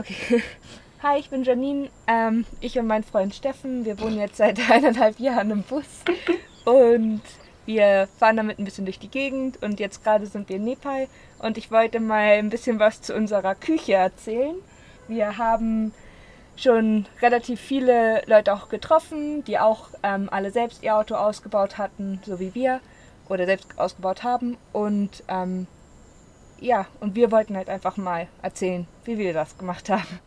Okay. Hi, ich bin Janine. Ich und mein Freund Steffen, wir wohnen jetzt seit 1,5 Jahren im Bus und wir fahren damit ein bisschen durch die Gegend und jetzt gerade sind wir in Nepal und ich wollte mal ein bisschen was zu unserer Küche erzählen. Wir haben schon relativ viele Leute auch getroffen, die auch alle selbst ihr Auto ausgebaut hatten, so wie wir, oder selbst ausgebaut haben und ja, und wir wollten halt einfach mal erzählen, wie wir das gemacht haben.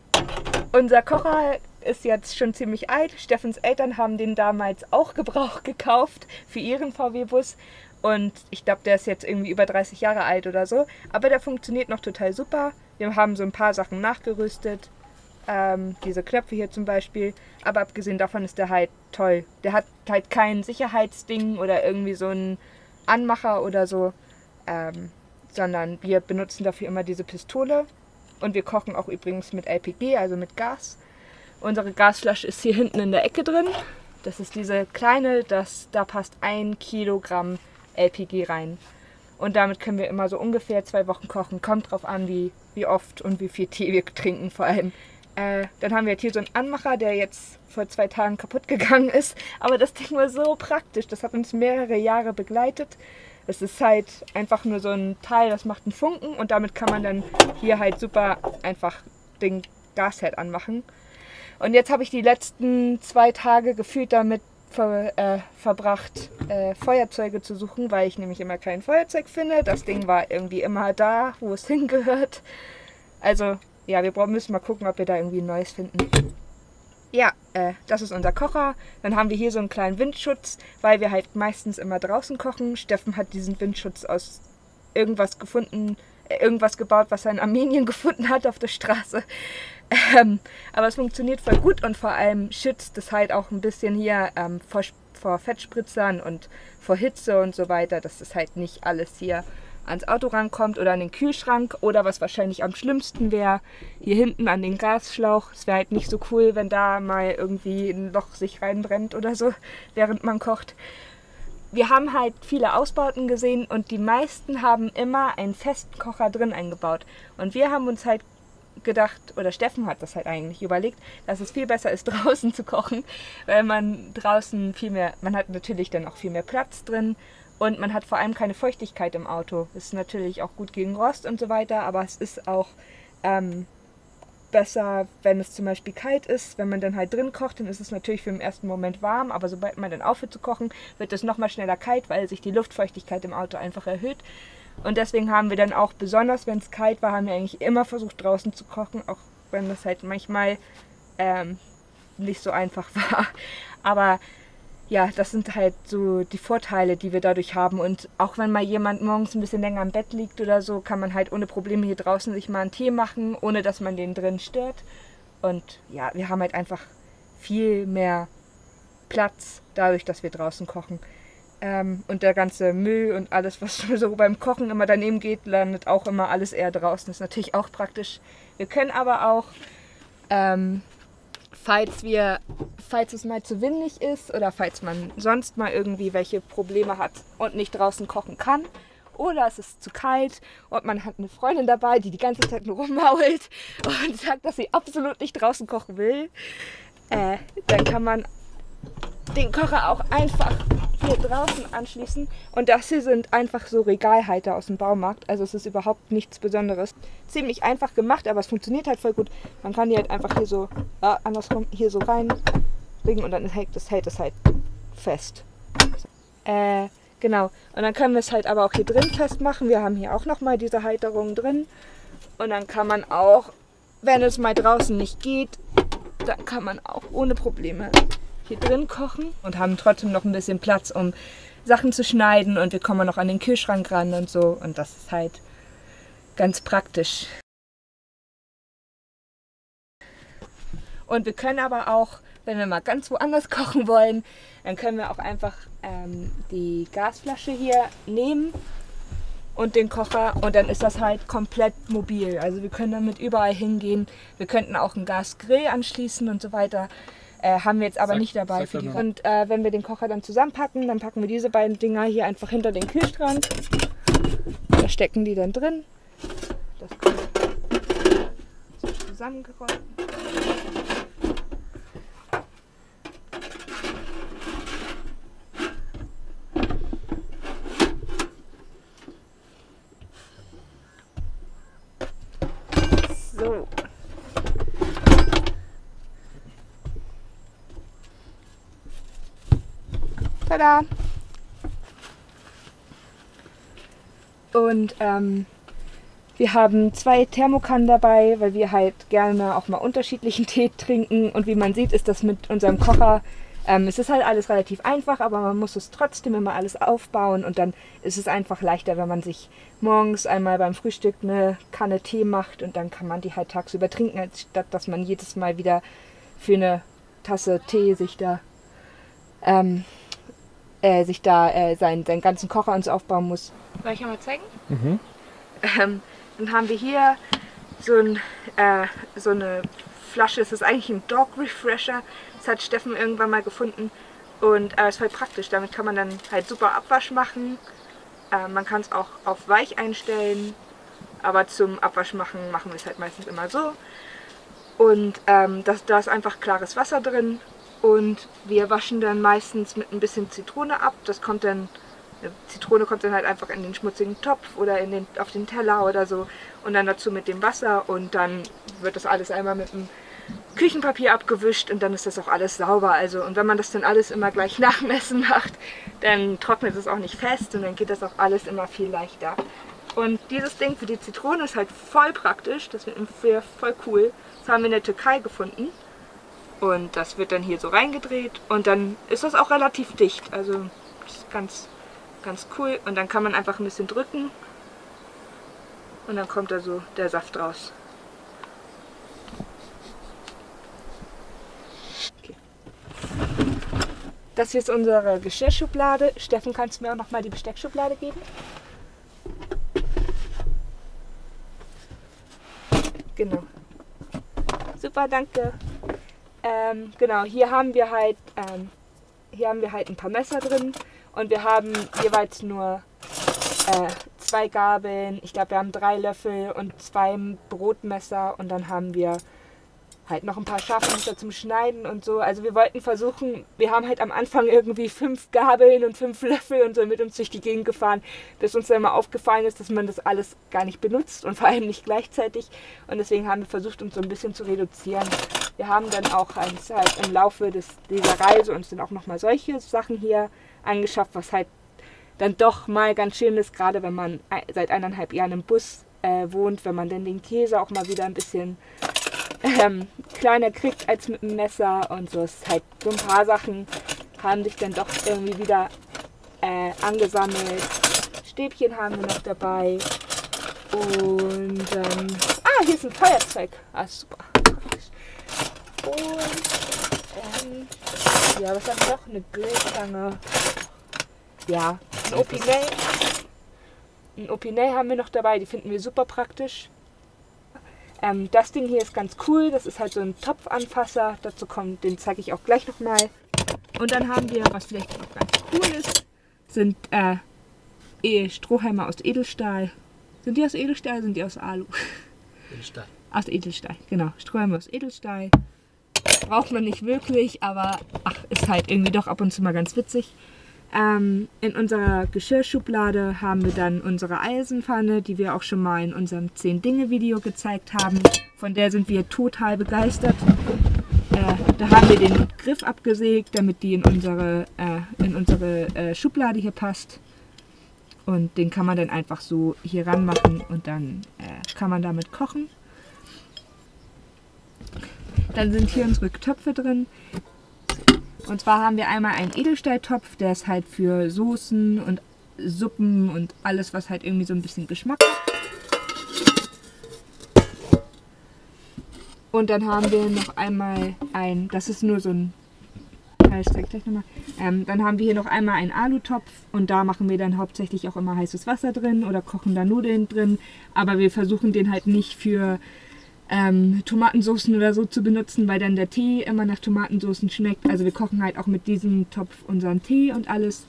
Unser Kocher ist jetzt schon ziemlich alt. Steffens Eltern haben den damals auch gebraucht gekauft für ihren VW-Bus. Und ich glaube, der ist jetzt irgendwie über 30 Jahre alt oder so. Aber der funktioniert noch total super. Wir haben so ein paar Sachen nachgerüstet. Diese Knöpfe hier zum Beispiel. Aber abgesehen davon ist der halt toll. Der hat halt kein Sicherheitsding oder irgendwie so einen Anmacher oder so. Sondern wir benutzen dafür immer diese Pistole. Und wir kochen auch übrigens mit LPG, also mit Gas. Unsere Gasflasche ist hier hinten in der Ecke drin. Das ist diese kleine, da passt 1 Kilogramm LPG rein. Und damit können wir immer so ungefähr 2 Wochen kochen. Kommt drauf an, wie oft und wie viel Tee wir trinken vor allem. Dann haben wir jetzt hier so einen Anmacher, der jetzt vor 2 Tagen kaputt gegangen ist. Aber das Ding war so praktisch. Das hat uns mehrere Jahre begleitet. Es ist halt einfach nur so ein Teil, das macht einen Funken und damit kann man dann hier halt super einfach den Gasherd anmachen. Und jetzt habe ich die letzten 2 Tage gefühlt damit verbracht, Feuerzeuge zu suchen, weil ich nämlich immer kein Feuerzeug finde. Das Ding war irgendwie immer da, wo es hingehört. Also ja, wir müssen mal gucken, ob wir da irgendwie ein neues finden. Ja, das ist unser Kocher. Dann haben wir hier so einen kleinen Windschutz, weil wir halt meistens immer draußen kochen. Steffen hat diesen Windschutz aus irgendwas gefunden, irgendwas gebaut, was er in Armenien gefunden hat auf der Straße. Aber es funktioniert voll gut und vor allem schützt es halt auch ein bisschen hier vor Fettspritzern und vor Hitze und so weiter, dass es halt nicht alles hier ans Auto rankommt oder an den Kühlschrank oder was wahrscheinlich am schlimmsten wäre, hier hinten an den Gasschlauch. Es wäre halt nicht so cool, wenn da mal irgendwie ein Loch sich reinbrennt oder so, während man kocht. Wir haben halt viele Ausbauten gesehen und die meisten haben immer einen festen Kocher drin eingebaut. Und wir haben uns halt gedacht, oder Steffen hat das halt eigentlich überlegt, dass es viel besser ist, draußen zu kochen, weil man draußen man hat natürlich dann auch viel mehr Platz drin. Und man hat vor allem keine Feuchtigkeit im Auto. Das ist natürlich auch gut gegen Rost und so weiter, aber es ist auch besser, wenn es zum Beispiel kalt ist. Wenn man dann halt drin kocht, dann ist es natürlich für den ersten Moment warm, aber sobald man dann aufhört zu kochen, wird es nochmal schneller kalt, weil sich die Luftfeuchtigkeit im Auto einfach erhöht. Und deswegen haben wir dann auch, besonders wenn es kalt war, haben wir eigentlich immer versucht draußen zu kochen, auch wenn das halt manchmal nicht so einfach war. Aber ja, das sind halt so die Vorteile, die wir dadurch haben. Und auch wenn mal jemand morgens ein bisschen länger im Bett liegt oder so, kann man halt ohne Probleme hier draußen sich mal einen Tee machen, ohne dass man den drin stört. Und ja, wir haben halt einfach viel mehr Platz dadurch, dass wir draußen kochen. Und der ganze Müll und alles, was so beim Kochen immer daneben geht, landet auch immer alles eher draußen. Das ist natürlich auch praktisch. Wir können aber auch falls es mal zu windig ist oder falls man sonst mal irgendwie welche Probleme hat und nicht draußen kochen kann oder es ist zu kalt und man hat eine Freundin dabei, die ganze Zeit nur rummault und sagt, dass sie absolut nicht draußen kochen will, dann kann man den Kocher auch einfach hier draußen anschließen. Und das hier sind einfach so Regalhalter aus dem Baumarkt. Also es ist überhaupt nichts Besonderes. Ziemlich einfach gemacht, aber es funktioniert halt voll gut. Man kann die halt einfach hier so, andersrum, hier so reinlegen und dann hält es halt fest. Genau. Und dann können wir es halt aber auch hier drin festmachen. Wir haben hier auch nochmal diese Halterung drin. Und dann kann man auch, wenn es mal draußen nicht geht, dann kann man auch ohne Probleme hier drin kochen und haben trotzdem noch ein bisschen Platz, um Sachen zu schneiden und wir kommen noch an den Kühlschrank ran und so und das ist halt ganz praktisch. Und wir können aber auch, wenn wir mal ganz woanders kochen wollen, dann können wir auch einfach die Gasflasche hier nehmen und den Kocher und dann ist das halt komplett mobil. Also wir können damit überall hingehen. Wir könnten auch einen Gasgrill anschließen und so weiter. Haben wir jetzt aber nicht dabei. Und wenn wir den Kocher dann zusammenpacken, dann packen wir diese beiden Dinger hier einfach hinter den Kühlschrank. Da stecken die dann drin. Das kommt zusammengerollt. So. Tada! Und wir haben 2 Thermokannen dabei, weil wir halt gerne auch mal unterschiedlichen Tee trinken. Und wie man sieht, ist das mit unserem Kocher, es ist halt alles relativ einfach, aber man muss es trotzdem immer alles aufbauen. Und dann ist es einfach leichter, wenn man sich morgens einmal beim Frühstück eine Kanne Tee macht. Und dann kann man die halt tagsüber trinken, anstatt dass man jedes Mal wieder für eine Tasse Tee sich da seinen ganzen Kocher uns aufbauen muss. Soll ich mal zeigen? Mhm. Dann haben wir hier so eine Flasche, es ist eigentlich ein Dog Refresher, das hat Steffen irgendwann mal gefunden und es ist voll praktisch, damit kann man dann halt super Abwasch machen, man kann es auch auf weich einstellen, aber zum Abwasch machen wir es halt meistens immer so und da ist einfach klares Wasser drin und wir waschen dann meistens mit ein bisschen Zitrone ab, eine Zitrone kommt dann halt einfach in den schmutzigen Topf oder auf den Teller oder so und dann dazu mit dem Wasser und dann wird das alles einmal mit dem Küchenpapier abgewischt und dann ist das auch alles sauber. Also und wenn man das dann alles immer gleich nach dem Essen macht, dann trocknet es auch nicht fest und dann geht das auch alles immer viel leichter. Und dieses Ding für die Zitrone ist halt voll praktisch, das wird voll cool. Das haben wir in der Türkei gefunden und das wird dann hier so reingedreht und dann ist das auch relativ dicht. Also das ist ganz cool und dann kann man einfach ein bisschen drücken und dann kommt da so der Saft raus. Okay. Das hier ist unsere Geschirrschublade. Steffen, kannst du mir auch noch mal die Besteckschublade geben? Genau. Super, danke. Genau, hier haben wir halt ein paar Messer drin. Und wir haben jeweils nur 2 Gabeln, ich glaube wir haben 3 Löffel und 2 Brotmesser und dann haben wir halt noch ein paar scharfe Messer zum Schneiden und so. Also wir wollten versuchen, wir haben halt am Anfang irgendwie 5 Gabeln und 5 Löffel und so mit uns durch die Gegend gefahren, bis uns dann mal aufgefallen ist, dass man das alles gar nicht benutzt und vor allem nicht gleichzeitig. Und deswegen haben wir versucht, uns so ein bisschen zu reduzieren. Wir haben dann auch halt im Laufe dieser Reise uns dann auch nochmal solche Sachen hier angeschafft, was halt dann doch mal ganz schön ist, gerade wenn man seit 1,5 Jahren im Bus wohnt, wenn man dann den Käse auch mal wieder ein bisschen kleiner kriegt als mit dem Messer und so. Ist halt so ein paar Sachen haben sich dann doch irgendwie wieder angesammelt. Stäbchen haben wir noch dabei und hier ist ein Feuerzeug. Super. Und ja, was haben wir noch? Eine Grillstange. Ja, ein Opinel haben wir noch dabei, die finden wir super praktisch. Das Ding hier ist ganz cool, das ist halt so ein Topfanfasser, dazu kommt, den zeige ich auch gleich nochmal. Und dann haben wir, was vielleicht noch ganz cool ist, sind Strohhalme aus Edelstahl. Sind die aus Edelstahl oder sind die aus Alu? Edelstahl. Aus Edelstahl, genau. Strohhalme aus Edelstahl. Braucht man nicht wirklich, aber ist halt irgendwie doch ab und zu mal ganz witzig. In unserer Geschirrschublade haben wir dann unsere Eisenpfanne, die wir auch schon mal in unserem 10-Dinge-Video gezeigt haben. Von der sind wir total begeistert. Da haben wir den Griff abgesägt, damit die in unsere Schublade hier passt. Und den kann man dann einfach so hier ranmachen und dann kann man damit kochen. Dann sind hier unsere Töpfe drin. Und zwar haben wir einmal einen Edelstahltopf, der ist halt für Soßen und Suppen und alles, was halt irgendwie so ein bisschen Geschmack hat. Und dann haben wir noch einmal das ist nur so ein, ich zeige gleich nochmal. Dann haben wir hier noch einmal einen Alutopf und da machen wir dann hauptsächlich auch immer heißes Wasser drin oder kochen da Nudeln drin. Aber wir versuchen den halt nicht für Tomatensoßen oder so zu benutzen, weil dann der Tee immer nach Tomatensoßen schmeckt. Also wir kochen halt auch mit diesem Topf unseren Tee und alles.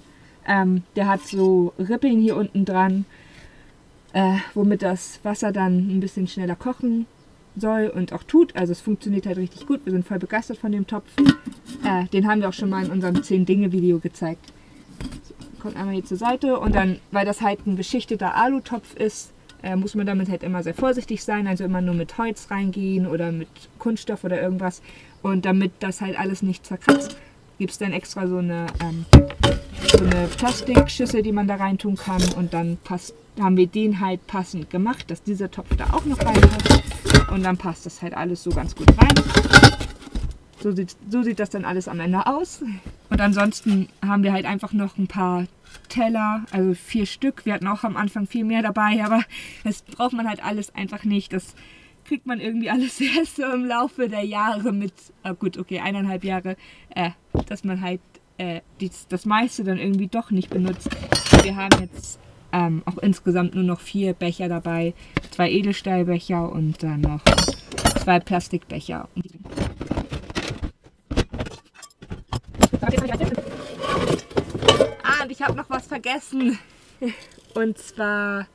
Der hat so Rippeln hier unten dran, womit das Wasser dann ein bisschen schneller kochen soll und auch tut. Also es funktioniert halt richtig gut. Wir sind voll begeistert von dem Topf. Den haben wir auch schon mal in unserem 10-Dinge-Video gezeigt. So, kommt einmal hier zur Seite und dann, weil das halt ein beschichteter Alutopf ist, muss man damit halt immer sehr vorsichtig sein. Also immer nur mit Holz reingehen oder mit Kunststoff oder irgendwas. Und damit das halt alles nicht zerkratzt, gibt es dann extra so eine Plastikschüssel, die man da rein tun kann. Und dann haben wir den halt passend gemacht, dass dieser Topf da auch noch reinpasst. Und dann passt das halt alles so ganz gut rein. So sieht das dann alles am Ende aus. Und ansonsten haben wir halt einfach noch ein paar Teller, also 4 Stück. Wir hatten auch am Anfang viel mehr dabei, aber das braucht man halt alles einfach nicht. Das kriegt man irgendwie alles erst so im Laufe der Jahre mit, gut, okay, 1,5 Jahre, dass man halt das meiste dann irgendwie doch nicht benutzt. Wir haben jetzt auch insgesamt nur noch 4 Becher dabei, 2 Edelstahlbecher und dann noch 2 Plastikbecher. Und ich habe noch was vergessen. Und zwar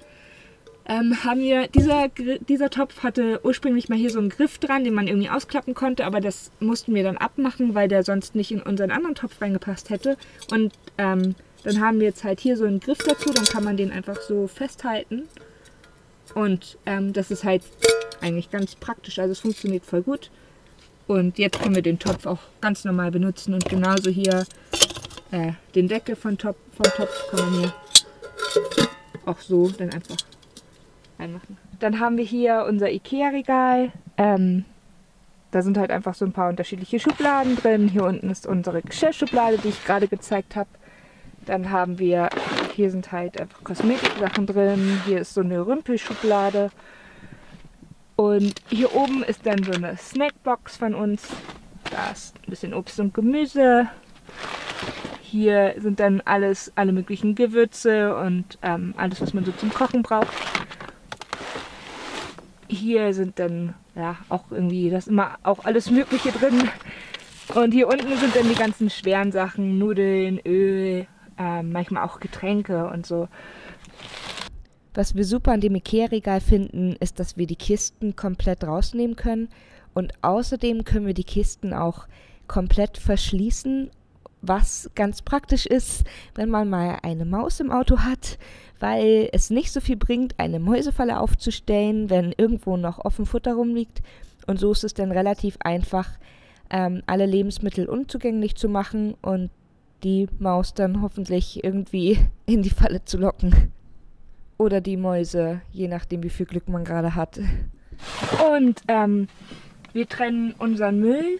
haben wir, dieser Topf hatte ursprünglich mal hier so einen Griff dran, den man irgendwie ausklappen konnte, aber das mussten wir dann abmachen, weil der sonst nicht in unseren anderen Topf reingepasst hätte. Und dann haben wir jetzt halt hier so einen Griff dazu, dann kann man den einfach so festhalten. Und das ist halt eigentlich ganz praktisch, also es funktioniert voll gut. Und jetzt können wir den Topf auch ganz normal benutzen und genauso hier den Deckel vom Topf kann man hier auch so dann einfach reinmachen. Dann haben wir hier unser Ikea-Regal. Da sind halt einfach so ein paar unterschiedliche Schubladen drin. Hier unten ist unsere Geschirrschublade, die ich gerade gezeigt habe. Dann haben wir, hier sind halt einfach Kosmetiksachen drin. Hier ist so eine Rümpelschublade. Und hier oben ist dann so eine Snackbox von uns. Da ist ein bisschen Obst und Gemüse. Hier sind dann alle möglichen Gewürze und alles, was man so zum Kochen braucht. Hier sind dann ja auch irgendwie das immer auch alles Mögliche drin. Und hier unten sind dann die ganzen schweren Sachen, Nudeln, Öl, manchmal auch Getränke und so. Was wir super an dem Ikea-Regal finden, ist, dass wir die Kisten komplett rausnehmen können. Und außerdem können wir die Kisten auch komplett verschließen, was ganz praktisch ist, wenn man mal eine Maus im Auto hat, weil es nicht so viel bringt, eine Mäusefalle aufzustellen, wenn irgendwo noch offen Futter rumliegt. Und so ist es dann relativ einfach, alle Lebensmittel unzugänglich zu machen und die Maus dann hoffentlich irgendwie in die Falle zu locken. Oder die Mäuse, je nachdem, wie viel Glück man gerade hat. Und wir trennen unseren Müll.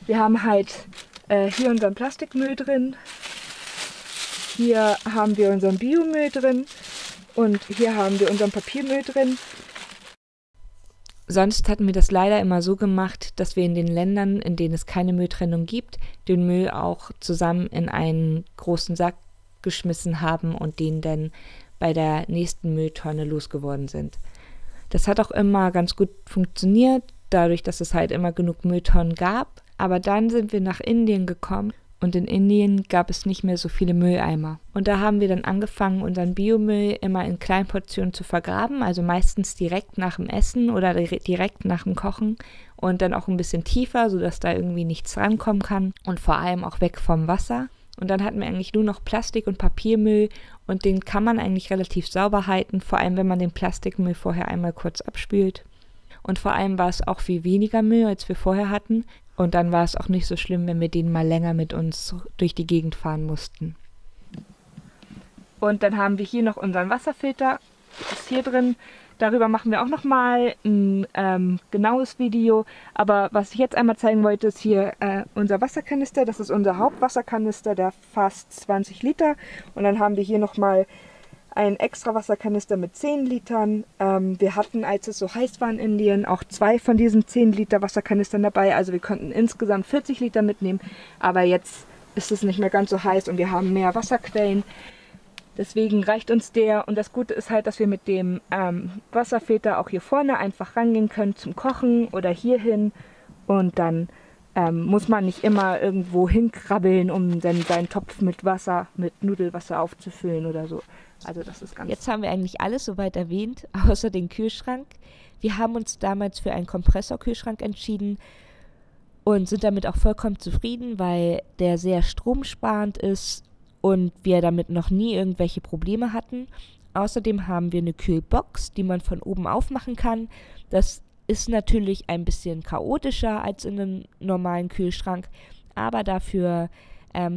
Wir haben halt hier unseren Plastikmüll drin. Hier haben wir unseren Biomüll drin. Und hier haben wir unseren Papiermüll drin. Sonst hatten wir das leider immer so gemacht, dass wir in den Ländern, in denen es keine Mülltrennung gibt, den Müll auch zusammen in einen großen Sack geschmissen haben und den dann bei der nächsten Mülltonne losgeworden sind. Das hat auch immer ganz gut funktioniert, dadurch, dass es halt immer genug Mülltonnen gab. Aber dann sind wir nach Indien gekommen und in Indien gab es nicht mehr so viele Mülleimer. Und da haben wir dann angefangen, unseren Biomüll immer in kleinen Portionen zu vergraben, also meistens direkt nach dem Essen oder direkt nach dem Kochen und dann auch ein bisschen tiefer, sodass da irgendwie nichts rankommen kann und vor allem auch weg vom Wasser. Und dann hatten wir eigentlich nur noch Plastik- und Papiermüll und den kann man eigentlich relativ sauber halten, vor allem wenn man den Plastikmüll vorher einmal kurz abspült. Und vor allem war es auch viel weniger Müll, als wir vorher hatten. Und dann war es auch nicht so schlimm, wenn wir den mal länger mit uns durch die Gegend fahren mussten. Und dann haben wir hier noch unseren Wasserfilter, das ist hier drin. Darüber machen wir auch nochmal ein genaues Video. Aber was ich jetzt einmal zeigen wollte, ist hier unser Wasserkanister. Das ist unser Hauptwasserkanister, der fasst 20 Liter. Und dann haben wir hier nochmal einen extra Wasserkanister mit 10 Litern. Wir hatten, als es so heiß war in Indien, auch 2 von diesen 10 Liter Wasserkanistern dabei. Also wir konnten insgesamt 40 Liter mitnehmen. Aber jetzt ist es nicht mehr ganz so heiß und wir haben mehr Wasserquellen. Deswegen reicht uns der. Und das Gute ist halt, dass wir mit dem Wasserfilter auch hier vorne einfach rangehen können zum Kochen oder hier hin. Und dann muss man nicht immer irgendwo hinkrabbeln, um dann seinen Topf mit Wasser, mit Nudelwasser aufzufüllen oder so. Also das ist ganz... Jetzt haben wir eigentlich alles soweit erwähnt, außer den Kühlschrank. Wir haben uns damals für einen Kompressorkühlschrank entschieden und sind damit auch vollkommen zufrieden, weil der sehr stromsparend ist und wir damit noch nie irgendwelche Probleme hatten. Außerdem haben wir eine Kühlbox, die man von oben aufmachen kann. Das ist natürlich ein bisschen chaotischer als in einem normalen Kühlschrank, aber dafür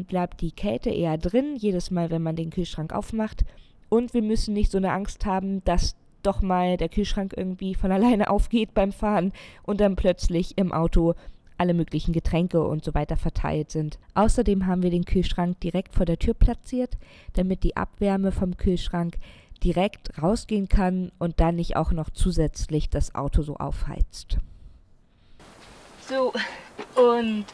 bleibt die Kälte eher drin, jedes Mal, wenn man den Kühlschrank aufmacht. Und wir müssen nicht so eine Angst haben, dass doch mal der Kühlschrank irgendwie von alleine aufgeht beim Fahren und dann plötzlich im Auto alle möglichen Getränke und so weiter verteilt sind. Außerdem haben wir den Kühlschrank direkt vor der Tür platziert, damit die Abwärme vom Kühlschrank direkt rausgehen kann und dann nicht auch noch zusätzlich das Auto so aufheizt. So, und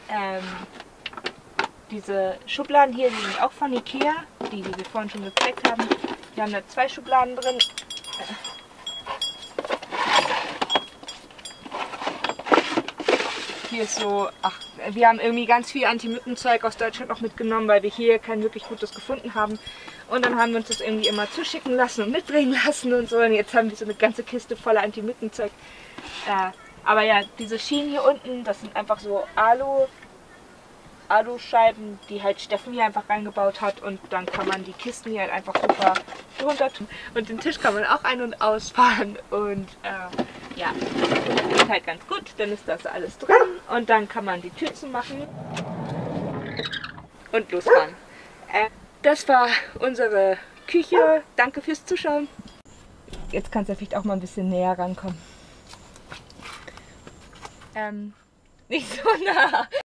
diese Schubladen hier, die sind auch von Ikea, die wir vorhin schon gezeigt haben. Wir haben da 2 Schubladen drin. Hier ist so, wir haben irgendwie ganz viel Anti-Mücken-Zeug aus Deutschland noch mitgenommen, weil wir hier kein wirklich gutes gefunden haben. Und dann haben wir uns das irgendwie immer zuschicken lassen und mitbringen lassen und so. Und jetzt haben wir so eine ganze Kiste voller Anti-Mücken-Zeug. Aber ja, diese Schienen hier unten, das sind einfach so Aluscheiben, die halt Steffen hier einfach reingebaut hat, und dann kann man die Kisten hier halt einfach super drunter tun. Und den Tisch kann man auch ein- und ausfahren und ja, das ist halt ganz gut, dann ist das alles drin und dann kann man die Tür zumachen und losfahren. Das war unsere Küche. Danke fürs Zuschauen. Jetzt kannst du vielleicht auch mal ein bisschen näher rankommen. Nicht so nah.